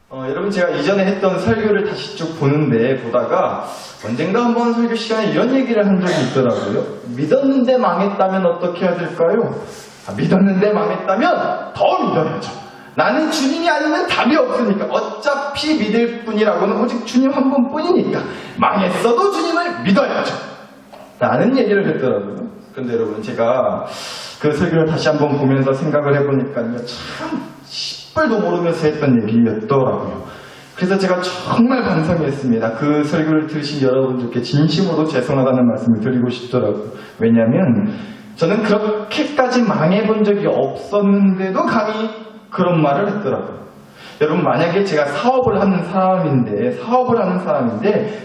여러분 제가 이전에 했던 설교를 다시 쭉 보다가 언젠가 한번 설교 시간에 이런 얘기를 한 적이 있더라고요. 믿었는데 망했다면 어떻게 해야 될까요? 믿었는데 망했다면 더 믿어야죠. 나는 주님이 아니면 답이 없으니까 어차피 믿을 뿐이라고는 오직 주님 한 분뿐이니까 망했어도 주님을 믿어야죠. 라는 얘기를 했더라고요. 근데 여러분 제가 그 설교를 다시 한번 보면서 생각을 해보니까요. 참 시뻘도 모르면서 했던 얘기였더라고요. 그래서 제가 정말 반성했습니다. 그 설교를 들으신 여러분들께 진심으로 죄송하다는 말씀을 드리고 싶더라고요. 왜냐하면 저는 그렇게까지 망해본 적이 없었는데도 감히 그런 말을 했더라고요. 여러분 만약에 제가 사업을 하는 사람인데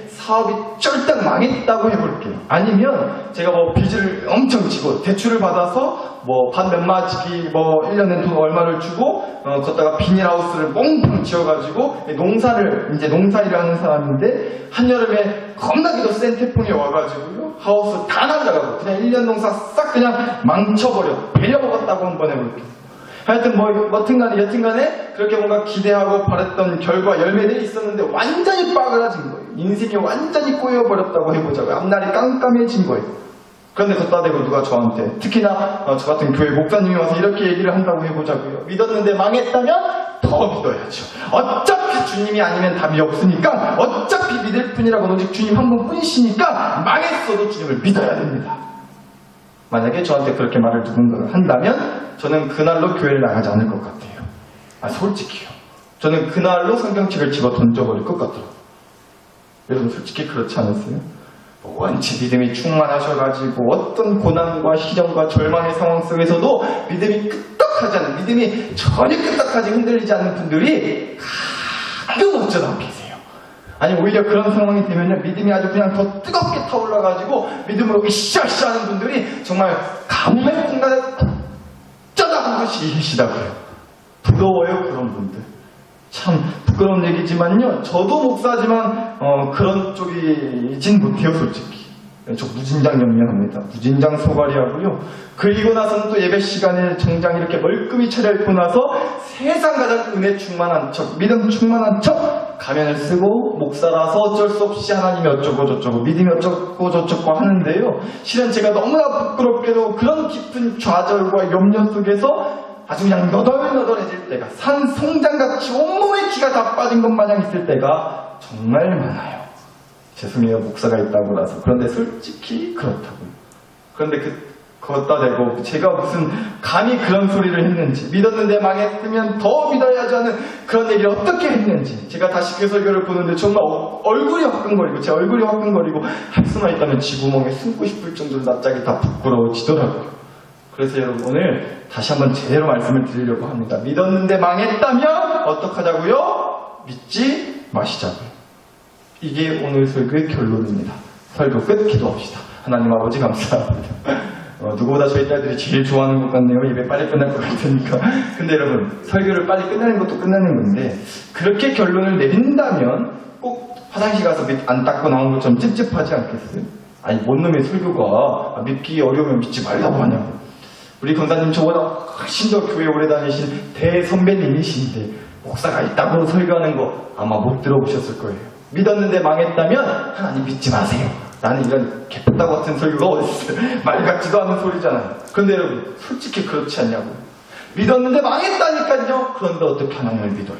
사업이 쫄딱 망했다고 해볼게요. 아니면 제가 뭐 빚을 엄청 지고 대출을 받아서 뭐 반 몇 마지기 뭐 1년에 돈 얼마를 주고 걷다가 비닐하우스를 몽땅 지어가지고 농사일을 하는 사람인데 한여름에 겁나게도 센 태풍이 와가지고요 하우스 다 날라가고 그냥 1년 농사 싹 그냥 망쳐버려 베려먹었다고 한번 해볼게요. 하여튼 여튼간에 그렇게 뭔가 기대하고 바랬던 결과 열매들이 있었는데 완전히 빠그라진 거예요. 인생이 완전히 꼬여버렸다고 해보자고요. 앞날이 깜깜해진 거예요. 그런데 걷다 대고 누가 저한테 특히나 저 같은 교회 목사님이 와서 이렇게 얘기를 한다고 해보자고요. 믿었는데 망했다면 더 믿어야죠. 어차피 주님이 아니면 답이 없으니까 어차피 믿을 뿐이라고 오직 주님 한 분뿐이시니까 망했어도 주님을 믿어야 됩니다. 만약에 저한테 그렇게 말을 누군가가 한다면 저는 그날로 교회를 나가지 않을 것 같아요. 솔직히요. 저는 그날로 성경책을 집어 던져버릴 것 같더라고요. 여러분 솔직히 그렇지 않으세요? 원체 믿음이 충만하셔가지고 어떤 고난과 시련과 절망의 상황 속에서도 믿음이 끄떡하지 않은, 믿음이 전혀 끄떡하지 흔들리지 않는 분들이 가끔 어쩌다 계세요. 아니 오히려 그런 상황이 되면요 믿음이 아주 그냥 더 뜨겁게 타올라가지고 믿음으로 으쌰으쌰 하는 분들이 정말 가뭄의 순간에 짜다 한 듯이 계시다고요. 부러워요 그런 분들. 참 부끄러운 얘기지만요 저도 목사지만 그런 쪽이진 못해요 솔직히. 저 무진장 염려합니다. 무진장 소갈이하고요. 그리고 나서는 또 예배 시간에 정장 이렇게 멀끔히 차려입고 나서 세상 가장 은혜 충만한 척, 믿음 충만한 척 가면을 쓰고 목사라서 어쩔 수 없이 하나님이 어쩌고 저쩌고 믿음이 어쩌고 저쩌고 하는데요. 실은 제가 너무나 부끄럽게도 그런 깊은 좌절과 염려 속에서 아주 그냥 너덜너덜해질 때가 산 송장같이 온몸에 기가 다 빠진 것 마냥 있을 때가 정말 많아요. 죄송해요 목사가 있다고 나서. 그런데 솔직히 그렇다고요. 그런데 걷다 대고 제가 무슨 감히 그런 소리를 했는지, 믿었는데 망했으면 더 믿어야지 하는 그런 얘기를 어떻게 했는지 제가 다시 그 설교를 보는데 정말 얼굴이 화끈거리고 제 얼굴이 화끈거리고 할 수만 있다면 지구멍에 숨고 싶을 정도로 낯짝이 다 부끄러워지더라고요. 그래서 여러분 오늘 다시 한번 제대로 말씀을 드리려고 합니다. 믿었는데 망했다면 어떡하자고요? 믿지 마시자고요. 이게 오늘 설교의 결론입니다. 설교 끝 기도합시다. 하나님 아버지 감사합니다. 누구보다 저희 딸들이 제일 좋아하는 것 같네요. 예배 빨리 끝날 것 같으니까. 근데 여러분 설교를 빨리 끝내는 것도 끝내는 건데 그렇게 결론을 내린다면 꼭 화장실 가서 안 닦고 나온 것처럼 찝찝하지 않겠어요? 아니 뭔 놈의 설교가 믿기 어려우면 믿지 말라고 하냐고. 우리 권사님 저보다 훨씬 더 교회 오래 다니신 대선배님이신데 목사가 있다고 설교하는 거 아마 못 들어보셨을 거예요. 믿었는데 망했다면 하나님 믿지 마세요. 나는 이런 개쁘다고 같은 설교가 어딨어요. 말 같지도 않은 소리잖아요. 그런데 여러분 솔직히 그렇지 않냐고요. 믿었는데 망했다니까요. 그런데 어떻게 하나님을 믿어요?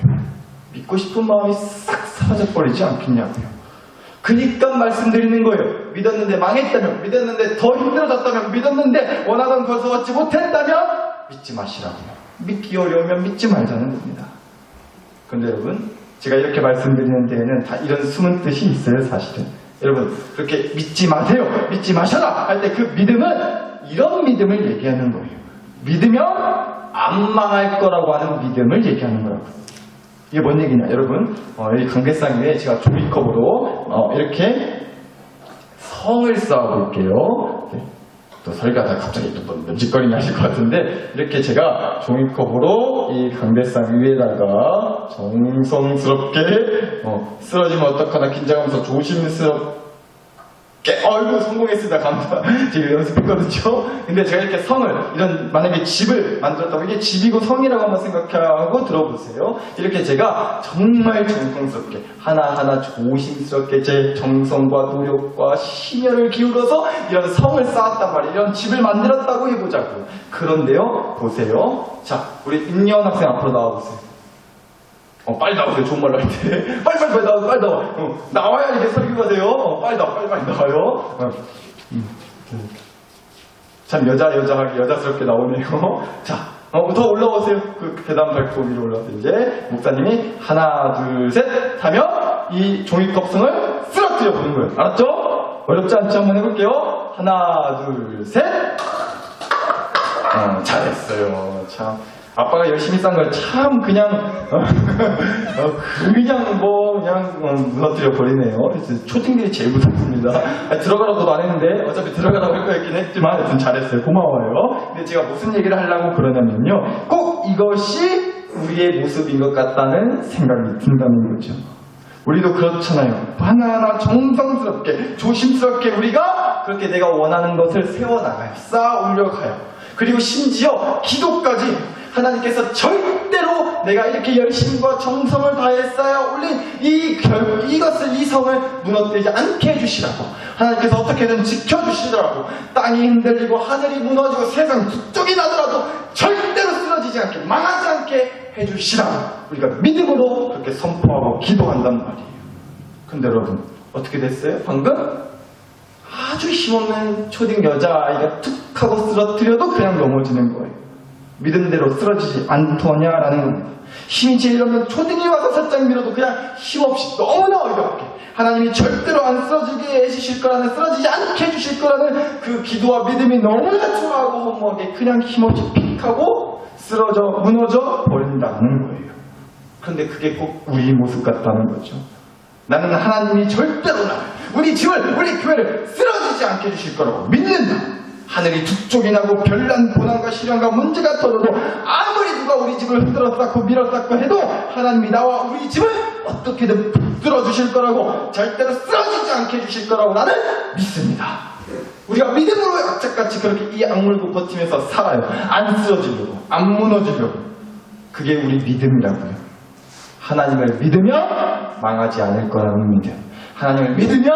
믿고 싶은 마음이 싹 사라져버리지 않겠냐고요. 그니까 말씀드리는 거예요. 믿었는데 망했다면, 믿었는데 더 힘들어졌다면, 믿었는데 원하던 것을 얻지 못했다면 믿지 마시라고요. 믿기 어려우면 믿지 말자는 겁니다. 그런데 여러분 제가 이렇게 말씀드리는 데에는 다 이런 숨은 뜻이 있어요. 사실은 여러분 그렇게 믿지 마세요, 믿지 마셔라 할 때 그 믿음은 이런 믿음을 얘기하는 거예요. 믿으면 안 망할 거라고 하는 믿음을 얘기하는 거라고요. 이게 뭔 얘기냐 여러분, 이 강대상 위에 제가 종이컵으로 이렇게 성을 쌓아볼게요. 네. 또 설교하다 갑자기 또 먼지거리니 하실 것 같은데 이렇게 제가 종이컵으로 이 강대상 위에다가 정성스럽게 쓰러지면 어떡하나 긴장하면서 조심스럽게 어이구 성공했습니다. 감사. 지금 연습했거든요. 근데 제가 이렇게 성을 이런 만약에 집을 만들었다고 이게 집이고 성이라고 한번 생각하고 들어보세요. 이렇게 제가 정말 정성스럽게 하나하나 조심스럽게 제 정성과 노력과 심혈을 기울여서 이런 성을 쌓았단 말이에요. 이런 집을 만들었다고 해보자고요. 그런데요, 보세요. 자, 우리 임예원 학생 앞으로 나와보세요. 빨리 나오세요. 좋은 말로 할 때. 빨리 나와. 나와야 이게 설교가 돼요. 빨리 나와요. 참 여자하게 여자스럽게 나오네요. 자, 더 올라오세요. 그 계단 밟고 위로 올라오세요. 이제 목사님이 하나, 둘, 셋 하면 이 종이컵승을 쓰러뜨려 보는 거예요. 알았죠? 어렵지 않죠? 한번 해볼게요. 하나, 둘, 셋. 잘했어요. 참. 아빠가 열심히 싼 걸 참 그냥 무너뜨려 버리네요. 초딩들이 제일 무섭습니다. 들어가라고도 안 했는데 어차피 들어가라고 할 거였긴 했지만 하여튼 잘했어요. 고마워요. 근데 제가 무슨 얘기를 하려고 그러냐면요, 꼭 이것이 우리의 모습인 것 같다는 생각이 든다는 거죠. 우리도 그렇잖아요. 하나하나 정성스럽게 조심스럽게 우리가 그렇게 내가 원하는 것을 세워나가요. 쌓아 올려가요. 그리고 심지어 기도까지 하나님께서 절대로 내가 이렇게 열심과 정성을 다해 쌓아 올린 이 성을 무너뜨리지 않게 해주시라고, 하나님께서 어떻게든 지켜주시더라고, 땅이 흔들리고 하늘이 무너지고 세상 북쪽이 나더라도 절대로 쓰러지지 않게 망하지 않게 해주시라고 우리가 믿음으로 그렇게 선포하고 기도한단 말이에요. 근데 여러분 어떻게 됐어요? 방금 아주 힘없는 초딩 여자아이가 툭 하고 쓰러뜨려도 그냥 넘어지는 거예요. 믿음대로 쓰러지지 않더냐라는 겁니다. 힘이 제일 없는 초딩이 와서 살짝 밀어도 그냥 힘없이 너무나 어이없게 하나님이 절대로 안 쓰러지게 해주실 거라는, 쓰러지지 않게 해주실 거라는 그 기도와 믿음이 너무나 좋아하고 허무하게 그냥 힘없이 픽하고 무너져 버린다는 거예요. 그런데 그게 꼭 우리 모습 같다는 거죠. 나는 하나님이 절대로 우리 집을, 우리 교회를 쓰러지지 않게 해주실 거라고 믿는다. 하늘이 두 쪽이 나고 별난 고난과 시련과 문제가 터져도 아무리 누가 우리 집을 흔들어 닦고 밀어 닦고 해도 하나님이 나와 우리 집을 어떻게든 붙들어 주실 거라고, 절대로 쓰러지지 않게 해주실 거라고 나는 믿습니다. 우리가 믿음으로 악착같이 그렇게 이 악물고 버티면서 살아요. 안 쓰러지려고, 안 무너지려고. 그게 우리 믿음이라고요. 하나님을 믿으면 망하지 않을 거라는 믿음, 하나님을 믿으면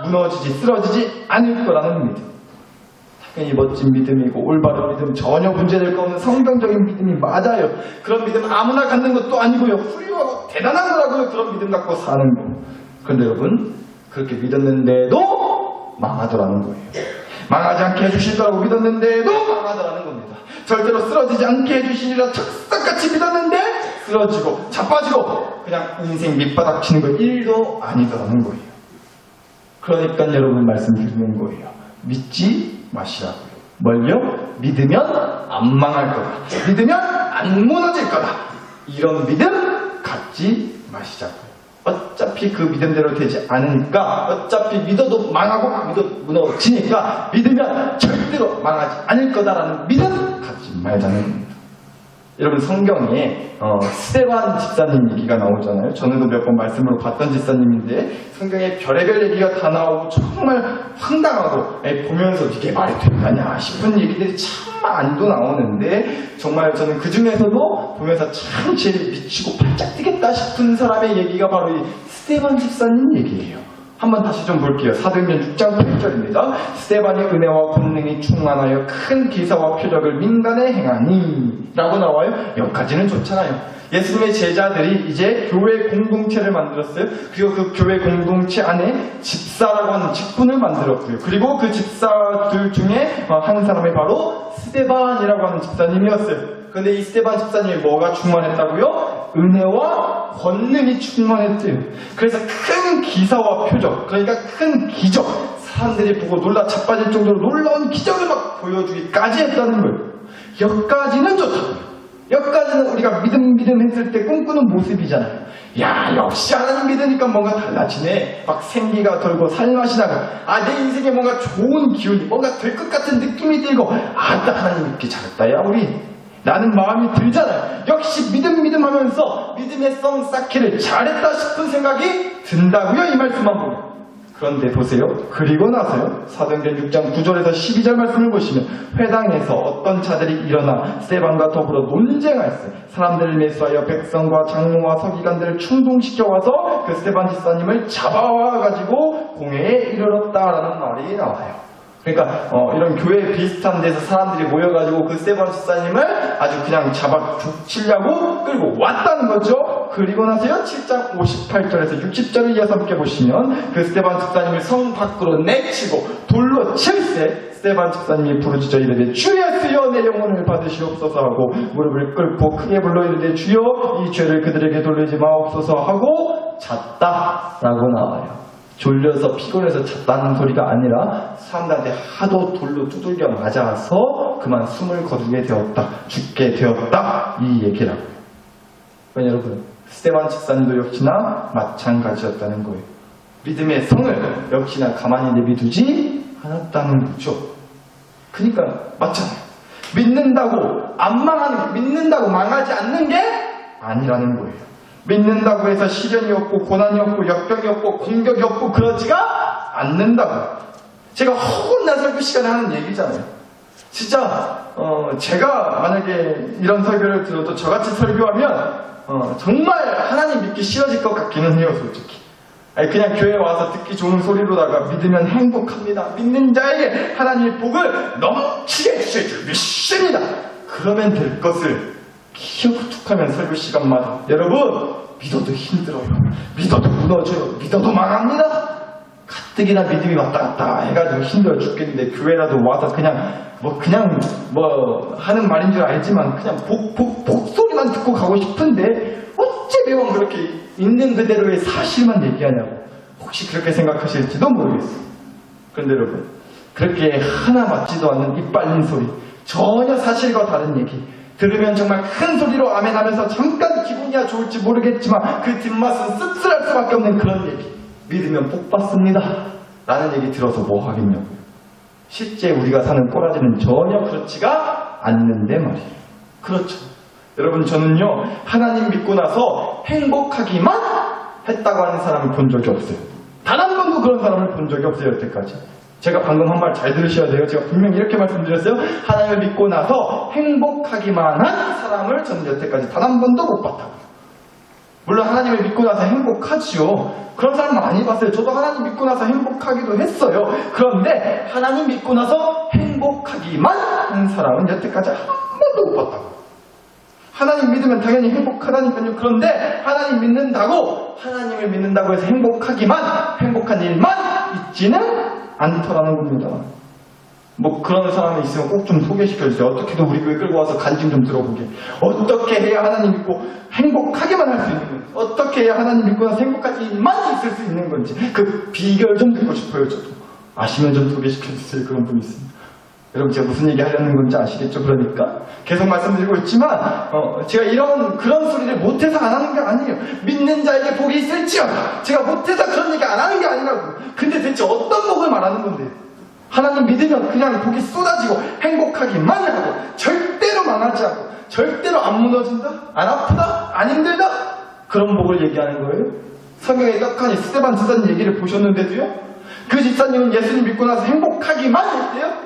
무너지지 쓰러지지 않을 거라는 믿음. 이 멋진 믿음이고 올바른 믿음, 전혀 문제될 거 없는 성경적인 믿음이 맞아요. 그런 믿음 아무나 갖는 것도 아니고요, 훌륭하고 대단한 거라고요. 그런 믿음 갖고 사는 거. 그런데 여러분 그렇게 믿었는데도 망하더라는 거예요. 망하지 않게 해주실 거라고 믿었는데도 망하더라는 겁니다. 절대로 쓰러지지 않게 해주시리라 착삭같이 믿었는데 쓰러지고 자빠지고 그냥 인생 밑바닥 치는 거 1도 아니더라는 거예요. 그러니까 여러분 말씀드리는 거예요. 믿지 마시라고요. 뭘요? 믿으면 안 망할 거다. 믿으면 안 무너질 거다. 이런 믿음 갖지 마시자고요. 어차피 그 믿음대로 되지 않으니까, 어차피 믿어도 망하고 믿어도 무너지니까 믿으면 절대로 망하지 않을 거다라는 믿음 갖지 말자는 겁니다. 여러분 성경에 스데반 집사님 얘기가 나오잖아요. 전에도 몇 번 말씀으로 봤던 집사님인데 성경에 별의별 얘기가 다 나오고 정말 황당하고 보면서 이게 말이 되느냐 싶은 얘기들이 참 많이도 나오는데, 정말 저는 그 중에서도 보면서 참 제일 미치고 발짝 뛰겠다 싶은 사람의 얘기가 바로 이 스데반 집사님 얘기예요. 한번 다시 좀 볼게요. 사도행전 6장 8절입니다. 스데반이 은혜와 권능이 충만하여 큰 기사와 표적을 민간에 행하니 라고 나와요. 여기까지는 좋잖아요. 예수님의 제자들이 이제 교회 공동체를 만들었어요. 그리고 그 교회 공동체 안에 집사라고 하는 직분을 만들었고요. 그리고 그 집사들 중에 한 사람이 바로 스데반이라고 하는 집사님이었어요. 그런데 이 스데반 집사님이 뭐가 충만했다고요? 은혜와 권능이 충만했대요. 그래서 큰 기사와 표적, 그러니까 큰 기적, 사람들이 보고 놀라 자빠질 정도로 놀라운 기적을 막 보여주기까지 했다는 거예요. 여기까지는 좋다고요. 여기까지는 우리가 믿음 했을 때 꿈꾸는 모습이잖아요. 야, 역시 하나님 믿으니까 뭔가 달라지네. 막 생기가 돌고 살맛이 나고, 내 인생에 뭔가 좋은 기운이 뭔가 될 것 같은 느낌이 들고, 딱 하나님 믿기 잘했다 야 우리, 라는 마음이 들잖아요. 역시 믿음 하면서 믿음의 성 쌓기를 잘했다 싶은 생각이 든다고요. 이 말씀만 보면 그런데 보세요. 그리고 나서요. 사도행전 6장 9절에서 12절 말씀을 보시면 회당에서 어떤 자들이 일어나 스데반과 더불어 논쟁하였어요. 사람들을 매수하여 백성과 장로와 서기관들을 충동시켜 와서 그 스데반 집사님을 잡아와 가지고 공회에 이르렀다라는 말이 나와요. 그러니까 이런 교회 비슷한 데서 사람들이 모여가지고 그 스데반 집사님을 아주 그냥 잡아 죽이려고 끌고 왔다는 거죠. 그리고 나서요 7장 58절에서 60절을 이어서 함께 보시면 그 스데반 집사님을 성 밖으로 내치고 돌로 칠세 스데반 집사님이 부르짖어 이르되 주여 주여 내 영혼을 받으시옵소서 하고 무릎을 꿇고 크게 불러 이르되 주여 이 죄를 그들에게 돌리지 마옵소서 하고 잤다라고 나와요. 졸려서 피곤해서 잤다는 소리가 아니라 사람들한테 하도 돌로 두들겨 맞아서 그만 숨을 거두게 되었다, 죽게 되었다 이 얘기라고요. 그러니까 여러분 스데반 집사님도 역시나 마찬가지였다는 거예요. 믿음의 성을 역시나 가만히 내비두지 않았다는 거죠. 그러니까 맞잖아요. 믿는다고 안 망하는 게, 믿는다고 망하지 않는 게 아니라는 거예요. 믿는다고 해서 시련이 없고 고난이 없고 역병이 없고 공격이 없고 그러지가 않는다고. 제가 허구나 설교 시간에 하는 얘기잖아요. 진짜 제가 만약에 이런 설교를 들어도 저같이 설교하면 정말 하나님 믿기 싫어질 것 같기는 해요. 솔직히 아니, 그냥 교회에 와서 듣기 좋은 소리로다가 믿으면 행복합니다, 믿는 자에게 하나님의 복을 넘치게 주실 줄 믿습니다, 그러면 될 것을 기어고 툭하면 설교 시간마다 여러분 믿어도 힘들어요, 믿어도 무너져요, 믿어도 망합니다, 가뜩이나 믿음이 왔다 갔다 해가지고 힘들어 죽겠는데 교회라도 와서 그냥 하는 말인 줄 알지만 그냥 복소리만 듣고 가고 싶은데 어째 매번 그렇게 있는 그대로의 사실만 얘기하냐고 혹시 그렇게 생각하실지도 모르겠어요. 그런데 여러분 그렇게 하나 맞지도 않는 입 빨린 소리, 전혀 사실과 다른 얘기 들으면 정말 큰 소리로 아멘하면서 잠깐 기분이야 좋을지 모르겠지만 그 뒷맛은 씁쓸할 수밖에 없는 그런 얘기, 믿으면 복 받습니다 라는 얘기 들어서 뭐 하겠냐고요. 실제 우리가 사는 꼬라지는 전혀 그렇지가 않는데 말이에요. 그렇죠. 여러분 저는요 하나님 믿고 나서 행복하기만 했다고 하는 사람을 본 적이 없어요. 단 한 번도 그런 사람을 본 적이 없어요. 여태까지. 제가 방금 한 말 잘 들으셔야 돼요. 제가 분명히 이렇게 말씀드렸어요. 하나님을 믿고 나서 행복하기만 한 사람을 저는 여태까지 단 한 번도 못 봤다고요. 물론 하나님을 믿고 나서 행복하지요. 그런 사람 많이 봤어요. 저도 하나님 믿고 나서 행복하기도 했어요. 그런데 하나님 믿고 나서 행복하기만 한 사람은 여태까지 한 번도 못 봤다고요. 하나님 믿으면 당연히 행복하다니까요. 그런데 하나님 믿는다고, 하나님을 믿는다고 해서 행복한 일만 있지는 않더라는 겁니다. 뭐 그런 사람이 있으면 꼭 좀 소개시켜주세요. 어떻게든 우리 교회 끌고 와서 간증 좀 들어보게. 어떻게 해야 하나님 믿고 행복하게만 할 수 있는 건지, 어떻게 해야 하나님 믿고 나서 행복한 일만 있을 수 있는 건지 그 비결 좀 듣고 싶어요. 저도 아시면 좀 소개시켜주세요. 그런 분이 있습니다. 여러분 제가 무슨 얘기 하려는 건지 아시겠죠? 그러니까 계속 말씀드리고 있지만 제가 그런 소리를 못해서 안 하는 게 아니에요. 믿는 자에게 복이 있을지어다. 제가 못해서 그런 얘기 안 하는 게 아니라고. 근데 대체 어떤 복을 말하는 건데? 하나님 믿으면 그냥 복이 쏟아지고 행복하기만 하고 절대로 망하지 않고 절대로 안 무너진다? 안 아프다? 안 힘들다? 그런 복을 얘기하는 거예요? 성경에 떡하니 스데반 집사님 얘기를 보셨는데도요? 그 집사님은 예수님 믿고 나서 행복하기만 했대요?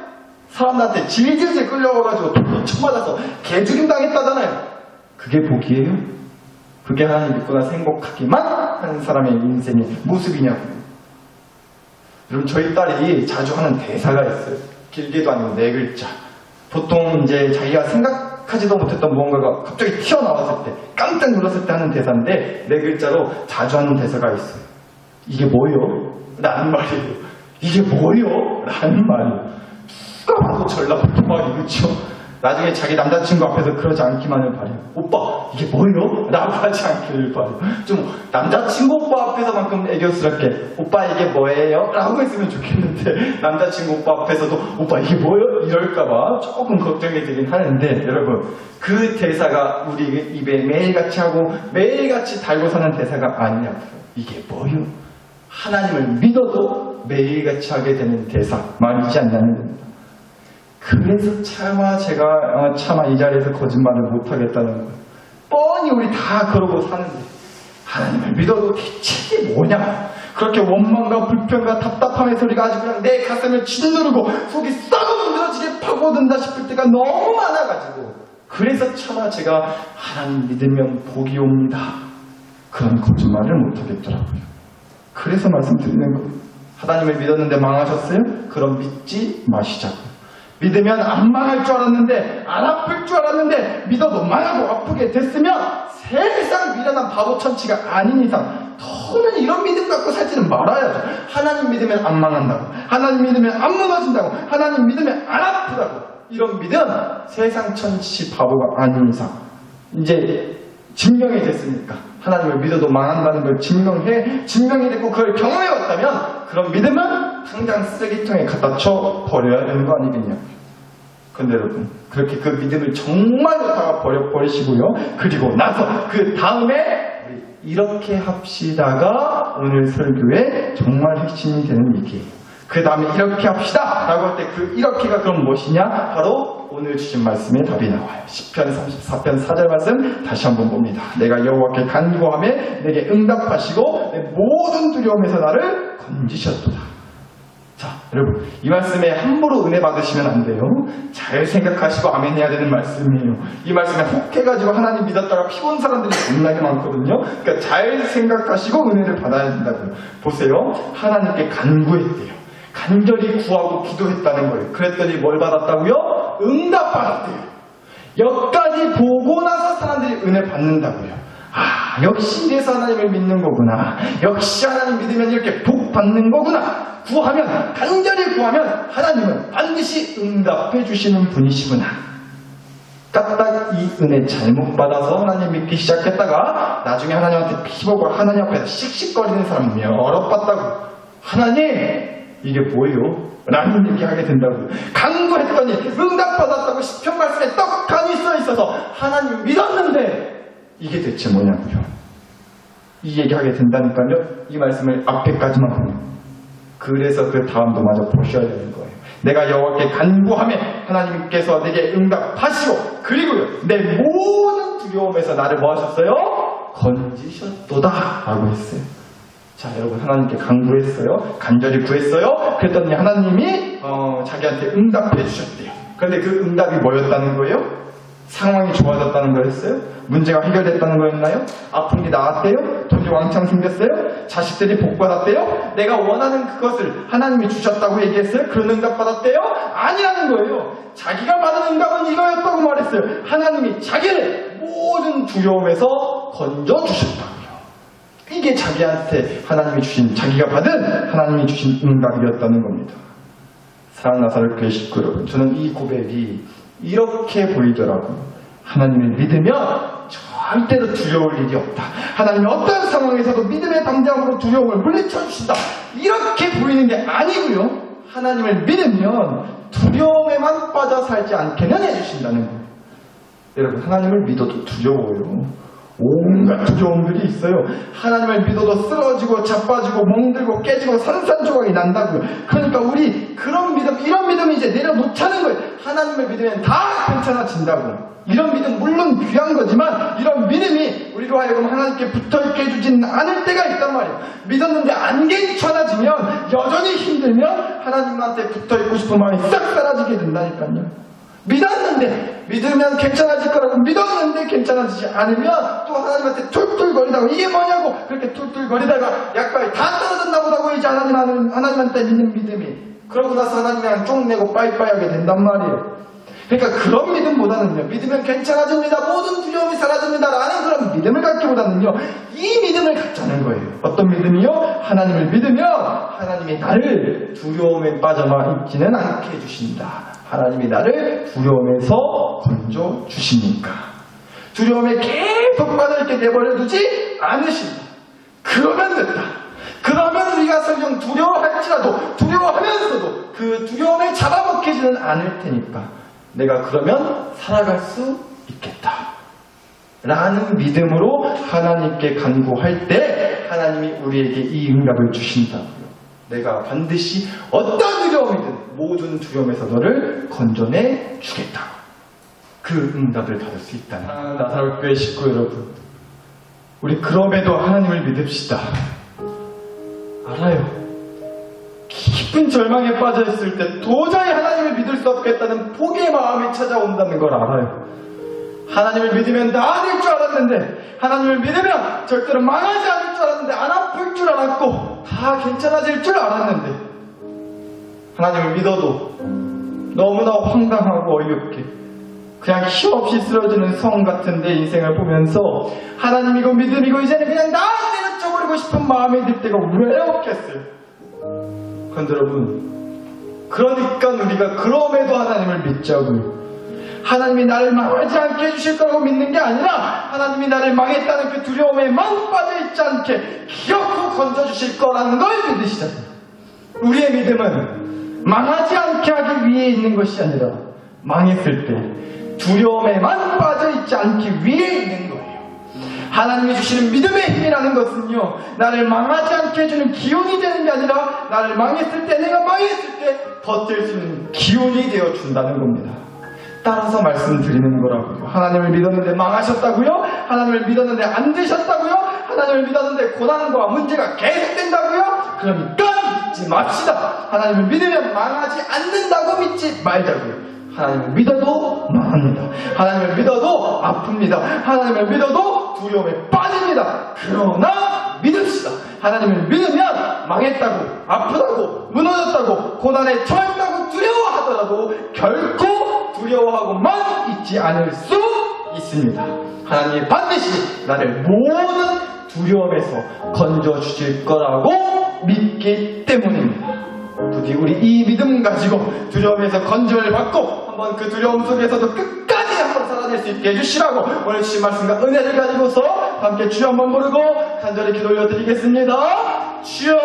사람들한테 질질질 끌려와가지고 돌로 쳐맞아서 개죽임 당했다잖아요. 그게 복이에요? 그게 하나님 믿고 나서 행복하기만 하는 사람의 인생의 모습이냐고요. 여러분 저희 딸이 자주 하는 대사가 있어요. 길게도 아니고 4글자. 보통 이제 자기가 생각하지도 못했던 무언가가 갑자기 튀어나왔을 때 깜짝 놀랐을 때 하는 대사인데 4글자로 자주 하는 대사가 있어요. 이게 뭐요? 라는 말이에요. 이게 뭐요? 라는 말이에요. 하고 전라북도막이 그렇죠. 나중에 자기 남자친구 앞에서 그러지 않기만을 바래요. 오빠 이게 뭐예요? 라고 하지 않기를 바래요. 좀 남자친구 오빠 앞에서만큼 애교스럽게 오빠 이게 뭐예요? 라고 했으면 좋겠는데 남자친구 오빠 앞에서도 오빠 이게 뭐예요? 이럴까봐 조금 걱정이 되긴 하는데 여러분 그 대사가 우리 입에 매일같이 하고 매일같이 달고 사는 대사가 아니냐고요. 이게 뭐예요? 하나님을 믿어도 매일같이 하게 되는 대사 말이지 않냐는 겁니다. 그래서 차마 이 자리에서 거짓말을 못하겠다는 거예요. 뻔히 우리 다 그러고 사는데 하나님을 믿어도 대체 뭐냐? 그렇게 원망과 불평과 답답함의 소리가 아주 그냥 내 가슴을 짓누르고 속이 썩어 문드러지게 파고든다 싶을 때가 너무 많아가지고, 그래서 차마 제가 하나님 믿으면 복이 옵니다, 그런 거짓말을 못하겠더라고요. 그래서 말씀드리는 거예요. 하나님을 믿었는데 망하셨어요? 그럼 믿지 마시자고요. 믿으면 안 망할 줄 알았는데, 안 아플 줄 알았는데, 믿어도 망하고 아프게 됐으면 세상 미련한 바보 천치가 아닌 이상 더는 이런 믿음 갖고 살지는 말아야죠. 하나님 믿으면 안 망한다고, 하나님 믿으면 안 무너진다고, 하나님 믿으면 안 아프다고, 이런 믿음 세상 천치 바보가 아닌 이상 이제 증명이 됐으니까, 하나님을 믿어도 망한다는 걸 증명이 됐고 그걸 경험해왔다면, 그런 믿음은 당장 쓰레기통에 갖다 쳐 버려야 되는 거 아니겠냐고요. 근데 여러분, 그렇게 그 믿음을 정말로 다 버리시고요. 그리고 나서 그 다음에 이렇게 합시다가 오늘 설교의 정말 핵심이 되는 얘기예요. 그 다음에 이렇게 합시다 라고 할 때 그 이렇게가 그럼 무엇이냐? 바로 오늘 주신 말씀의 답이 나와요. 시편 34편 4절 말씀 다시 한번 봅니다. 내가 여호와께 간구하며 내게 응답하시고 내 모든 두려움에서 나를 건지셨도다. 자, 여러분, 이 말씀에 함부로 은혜 받으시면 안 돼요. 잘 생각하시고 아멘 해야 되는 말씀이에요. 이 말씀에 혹해가지고 하나님 믿었다가 피곤 사람들이 겁나게 많거든요. 그러니까 잘 생각하시고 은혜를 받아야 된다고요. 보세요. 하나님께 간구했대요. 간절히 구하고 기도했다는 거예요. 그랬더니 뭘 받았다고요? 응답 받았대요. 여기까지 보고 나서 사람들이 은혜 받는다고요. 아, 역시 이래서 하나님을 믿는 거구나. 역시 하나님 믿으면 이렇게 복 받는 거구나. 구하면, 간절히 구하면 하나님은 반드시 응답해 주시는 분이시구나. 까딱 이 은혜 잘못 받아서 하나님 믿기 시작했다가 나중에 하나님한테 피보고 하나님 앞에서 씩씩거리는 사람 여러 봤다고. 하나님, 이게 뭐예요? 라는 얘기하게 된다고요. 간구했더니 응답받았다고 시편 말씀에 떡하니 써있어서 하나님 믿었는데 이게 대체 뭐냐고요. 이 얘기하게 된다니까요. 이 말씀을 앞에까지만 보면. 그래서 그 다음도 마저 보셔야 되는 거예요. 내가 여호와께 간구하며 하나님께서 내게 응답하시고, 그리고요 내 모든 두려움에서 나를 뭐 하셨어요? 건지셨도다 라고 했어요. 자, 여러분, 하나님께 간구했어요. 간절히 구했어요. 그랬더니 하나님이 자기한테 응답해 주셨대요. 그런데 그 응답이 뭐였다는 거예요? 상황이 좋아졌다는 거였어요? 문제가 해결됐다는 거였나요? 아픈 게 나았대요? 돈이 왕창 생겼어요? 자식들이 복 받았대요? 내가 원하는 그것을 하나님이 주셨다고 얘기했어요? 그런 응답 받았대요? 아니라는 거예요. 자기가 받은 응답은 이거였다고 말했어요. 하나님이 자기를 모든 두려움에서 건져주셨다고요. 이게 자기한테 하나님이 주신, 자기가 받은 하나님이 주신 응답이었다는 겁니다. 사랑하는 나사렛 교회 식구 여러분, 저는 이 고백이 이렇게 보이더라고요. 하나님을 믿으면 절대로 두려울 일이 없다. 하나님이 어떤 상황에서도 믿음의 담대함으로 두려움을 물리쳐 주신다. 이렇게 보이는 게 아니고요. 하나님을 믿으면 두려움에만 빠져 살지 않게는 해주신다는 거예요. 여러분, 하나님을 믿어도 두려워요. 온갖 두려움들이 있어요. 하나님을 믿어도 쓰러지고 자빠지고 멍들고 깨지고 산산조각이 난다고요. 그러니까 우리 그런 믿음, 이런 믿음이 이제 내려놓자는 거예요. 하나님을 믿으면 다 괜찮아진다고. 이런 믿음 물론 귀한 거지만 이런 믿음이 우리로 하여금 하나님께 붙어있게 해주진 않을 때가 있단 말이에요. 믿었는데 안 괜찮아지면, 여전히 힘들면 하나님한테 붙어있고 싶은 마음이 싹 사라지게 된다니까요. 믿었는데, 믿으면 괜찮아질 거라고 믿었는데 괜찮아지지 않으면 또 하나님한테 툴툴거리다가 이게 뭐냐고 그렇게 툴툴거리다가 약발이 다 떨어졌나 보다고 이제 하나님한테 믿는 믿음이, 그러고 나서 하나님이랑 쪽내고 빠이빠이하게 된단 말이에요. 그러니까 그런 믿음보다는요, 믿으면 괜찮아집니다, 모든 두려움이 사라집니다 라는 그런 믿음을 갖기보다는요, 이 믿음을 갖자는 거예요. 어떤 믿음이요? 하나님을 믿으면 하나님이 나를 두려움에 빠져만 있지는 않게 해주신다. 하나님이 나를 두려움에서 건져주시니까. 두려움에 계속 빠져있게 내버려두지 않으신다. 그러면 됐다. 그러면 우리가 설령 두려워할지라도, 두려워하면서도 그 두려움에 잡아먹히지는 않을 테니까 내가 그러면 살아갈 수 있겠다 라는 믿음으로 하나님께 간구할 때 하나님이 우리에게 이 응답을 주신다고요. 내가 반드시 어떤 두려움이든 모든 두려움에서 너를 건져내 주겠다. 그 응답을 받을 수 있다는 나사렛 교회 식구 여러분, 우리 그럼에도 하나님을 믿읍시다. 알아요. 깊은 절망에 빠져있을 때 도저히 하나님을 믿을 수 없겠다는 포기의 마음이 찾아온다는 걸 알아요. 하나님을 믿으면 다 될 줄 알았는데, 하나님을 믿으면 절대로 망하지 않을 줄 알았는데, 안 아플 줄 알았고 다 괜찮아질 줄 알았는데, 하나님을 믿어도 너무나 황당하고 어이없게 그냥 힘없이 쓰러지는 성 같은 내 인생을 보면서 하나님이고 믿음이고 이제는 그냥 나 내려쳐버리고 싶은 마음이 들 때가 왜 없겠어요. 그런데 여러분, 그러니까 우리가 그럼에도 하나님을 믿자고요. 하나님이 나를 망하지 않게 해주실 거라고 믿는 게 아니라 하나님이 나를 망했다는 그 두려움에만 빠져있지 않게 기어코 건져주실 거라는 걸 믿으시잖아요. 우리의 믿음은 망하지 않게 하기 위해 있는 것이 아니라 망했을 때 두려움에만 빠져있지 않기 위해 있는 거예요. 하나님이 주시는 믿음의 힘이라는 것은요, 나를 망하지 않게 해주는 기운이 되는 게 아니라 나를 망했을 때, 내가 망했을 때 버틸 수 있는 기운이 되어준다는 겁니다. 따라서 말씀드리는 거라고요. 하나님을 믿었는데 망하셨다고요? 하나님을 믿었는데 안 되셨다고요? 하나님을 믿었는데 고난과 문제가 계속된다고요? 그러니까 믿지 맙시다. 하나님을 믿으면 망하지 않는다고 믿지 말자고요. 하나님을 믿어도 망합니다. 하나님을 믿어도 아픕니다. 하나님을 믿어도 두려움에 빠집니다. 그러나 믿읍시다. 하나님을 믿으면 망했다고, 아프다고, 무너졌다고, 고난에 처했다고 두려워하더라도 결코 두려워하고만 있지 않을 수 있습니다. 하나님이 반드시 나를 모든 두려움에서 건져주실 거라고 믿기 때문입니다. 부디 우리 이 믿음 가지고 두려움에서 건져를 받고 한번 그 두려움 속에서도 끝까지 한번 살아낼 수 있게 해주시라고 오늘 주신 말씀과 은혜를 가지고서 함께 주여 한번 부르고 간절히 기도 올려드리겠습니다. 주여